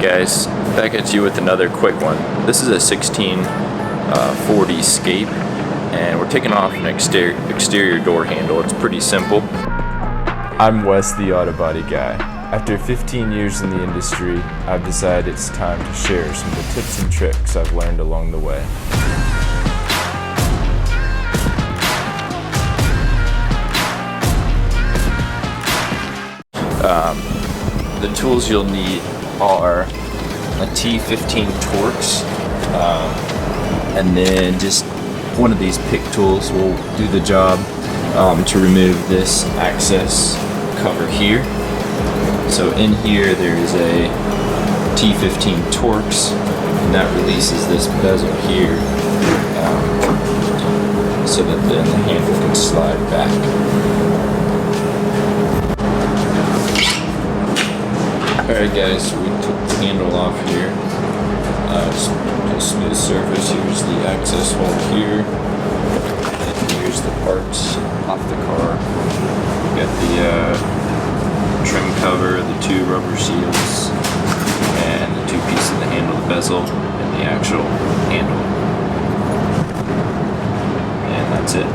guys, back at you with another quick one. This is a 1640 Scape, and we're taking off an exterior door handle. It's pretty simple. I'm Wes, the auto body guy. After 15 years in the industry, I've decided it's time to share some of the tips and tricks I've learned along the way. The tools you'll need are a T15 Torx, and then just one of these pick tools will do the job to remove this access cover here. So in here there is a T15 Torx, and that releases this bezel here so that then the handle can slide back. Alright guys, so we took the handle off here. Just a smooth surface. Here's the access hole here. And here's the parts off the car. We got the trim cover, the two rubber seals, and the two pieces of the handle, the bezel, and the actual handle. And that's it.